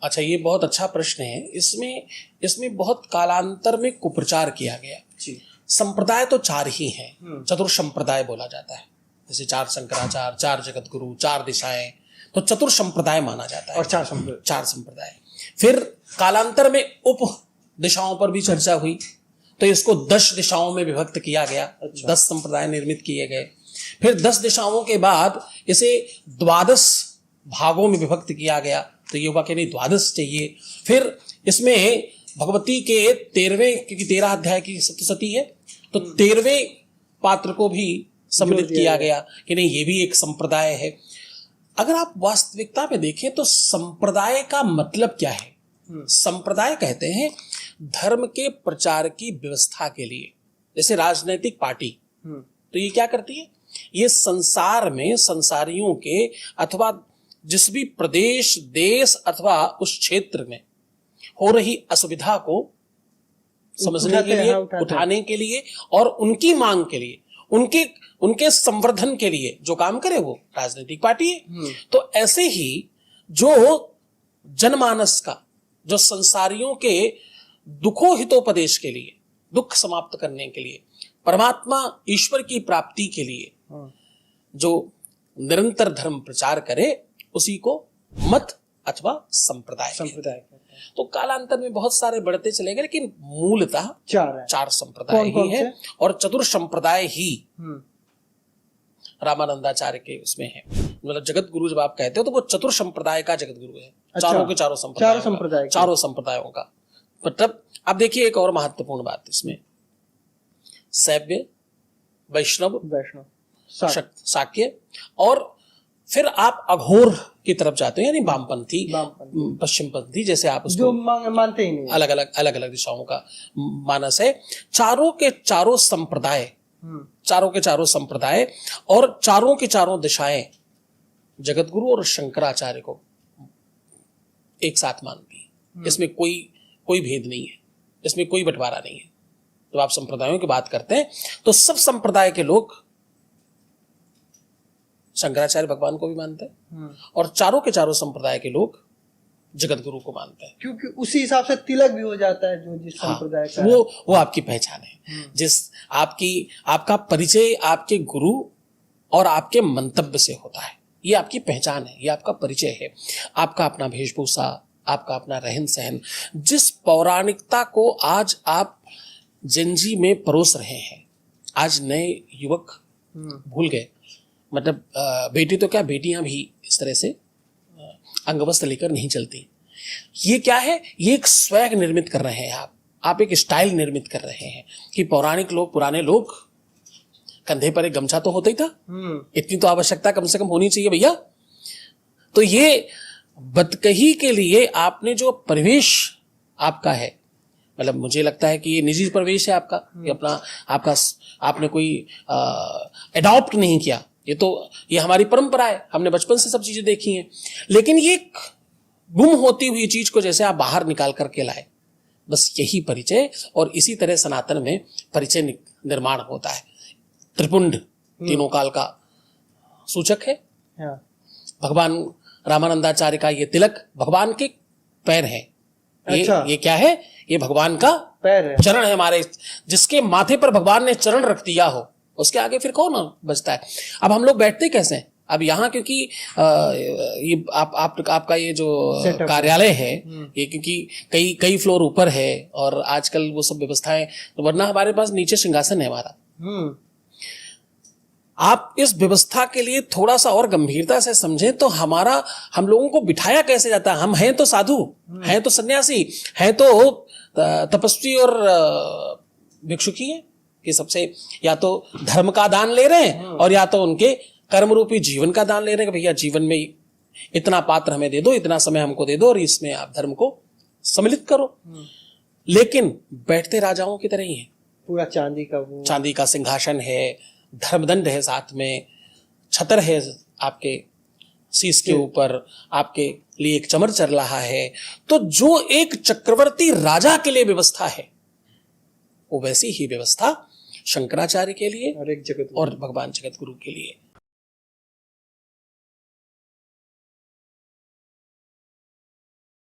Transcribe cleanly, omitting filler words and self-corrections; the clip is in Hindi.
अच्छा, ये बहुत अच्छा प्रश्न है। इसमें बहुत कालांतर में कुप्रचार किया गया जी। संप्रदाय तो 4 ही हैं, चतुर्संप्रदाय बोला जाता है। जैसे 4 शंकराचार्य, 4 जगत गुरु, 4 दिशाएं, तो चतुर्संप्रदाय माना जाता है। और 4 संप्रदाय। फिर कालांतर में उप दिशाओं पर भी चर्चा हुई, तो इसको 10 दिशाओं में विभक्त किया गया। 10 संप्रदाय निर्मित किए गए। फिर 10 दिशाओं के बाद इसे 12 भागों में विभक्त किया गया, तो ये हुआ कि नहीं 12 चाहिए। फिर इसमें भगवती के 13वें, क्योंकि 13 अध्याय की सप्तशती है, तो 13वें पात्र को भी सम्मिलित किया गया कि नहीं ये भी एक संप्रदाय है। अगर आप वास्तविकता में देखें तो संप्रदाय का मतलब क्या है? संप्रदाय कहते हैं धर्म के प्रचार की व्यवस्था के लिए। जैसे राजनीतिक पार्टी, तो ये क्या करती है? ये संसार में संसारियों के अथवा जिस भी प्रदेश, देश अथवा उस क्षेत्र में हो रही असुविधा को समझने के लिए, उठाने के लिए और उनकी मांग के लिए, उनके संवर्धन के लिए जो काम करे वो राजनीतिक पार्टी है। तो ऐसे ही जो जनमानस का, जो संसारियों के दुखों हितोपदेश के लिए, दुख समाप्त करने के लिए, परमात्मा ईश्वर की प्राप्ति के लिए जो निरंतर धर्म प्रचार करे, उसी को मत अथवा संप्रदाय। तो कालांतर में बहुत सारे बढ़ते चले गए, लेकिन मूलतः 4 संप्रदाय ही है और चतुर्संप्रदाय ही रामानंदाचार्य के उसमें है। मतलब जगत गुरु जब आप कहते हो तो वो चतुर्संप्रदाय का जगत गुरु है। चारों के चारों संप्रदाय, चारों संप्रदायों का। मतलब अब देखिए एक और महत्वपूर्ण बात इसमें, शैव, वैष्णव, शाक्य, और फिर आप अघोर की तरफ जाते हो, यानी वामपंथी, पश्चिमपंथी, जैसे आप उसको जो मानते ही नहीं। अलग अलग दिशाओं का मानस है। चारों के चारों संप्रदाय, चारों के चारों संप्रदाय और चारों की चारों दिशाएं जगत गुरु और शंकराचार्य को एक साथ मानती है। इसमें कोई भेद नहीं है, इसमें कोई बंटवारा नहीं है। तो आप संप्रदायों की बात करते हैं तो सब संप्रदाय के लोग शंकराचार्य भगवान को भी मानते हैं और चारों के चारों संप्रदाय के लोग जगत गुरु को मानते हैं, क्योंकि उसी हिसाब से तिलक भी हो जाता है जो जिस संप्रदाय का वो आपकी पहचान है। जिस आपका परिचय आपके गुरु और आपके मंतव्य से होता है, ये आपकी पहचान है, ये आपका परिचय है। आपका अपना वेशभूषा, आपका अपना रहन सहन, जिस पौराणिकता को आज आप जिंदगी में परोस रहे हैं, आज नए युवक भूल गए। मतलब बेटी तो क्या, बेटियां भी इस तरह से अंगवस्त्र लेकर नहीं चलती। ये क्या है? ये एक स्वैग निर्मित कर रहे हैं आप एक स्टाइल निर्मित कर रहे हैं कि पौराणिक लोग, पुराने लोग, कंधे पर एक गमछा तो होता ही था, इतनी तो आवश्यकता कम से कम होनी चाहिए भैया। तो ये बदकही के लिए आपने जो परिवेश आपका है, मतलब मुझे लगता है कि ये निजी प्रवेश है आपका, ये आपका आपने कोई एडॉप्ट नहीं किया। ये हमारी परंपरा है, हमने बचपन से सब चीजें देखी हैं। लेकिन ये गुम होती हुई चीज को जैसे आप बाहर निकाल करके लाए, बस यही परिचय, और इसी तरह सनातन में परिचय निर्माण होता है। त्रिपुंड तीनों काल का सूचक है। भगवान रामानंदाचार्य का ये तिलक भगवान के पैर है। ये क्या है? ये भगवान का पैर है, चरण है हमारे। जिसके माथे पर भगवान ने चरण रख दिया हो, उसके आगे फिर कौन बचता है? अब हम लोग बैठते कैसे हैं? अब यहाँ क्योंकि ये आपका ये जो कार्यालय है, ये क्योंकि कई फ्लोर ऊपर है और आजकल वो सब व्यवस्थाएं, वरना हमारे पास नीचे सिंहासन है हमारा। आप इस व्यवस्था के लिए थोड़ा सा और गंभीरता से समझें तो हम लोगों को बिठाया कैसे जाता है? हम हैं तो साधु, हैं तो सन्यासी, हैं तो तपस्वी और भिक्षुकी हैं कि सबसे या तो धर्म का दान ले रहे हैं और या तो उनके कर्म रूपी जीवन का दान ले रहे हैं कि भैया जीवन में इतना पात्र हमें दे दो, इतना समय हमको दे दो और इसमें आप धर्म को सम्मिलित करो। लेकिन बैठते राजाओं की तरह ही है। पूरा चांदी का सिंहासन है, धर्मदंड है, साथ में छतर है आपके शीश के ऊपर, आपके लिए एक चमर चल रहा है। तो जो एक चक्रवर्ती राजा के लिए व्यवस्था है, वो वैसी ही व्यवस्था शंकराचार्य के लिए और भगवान जगत गुरु के लिए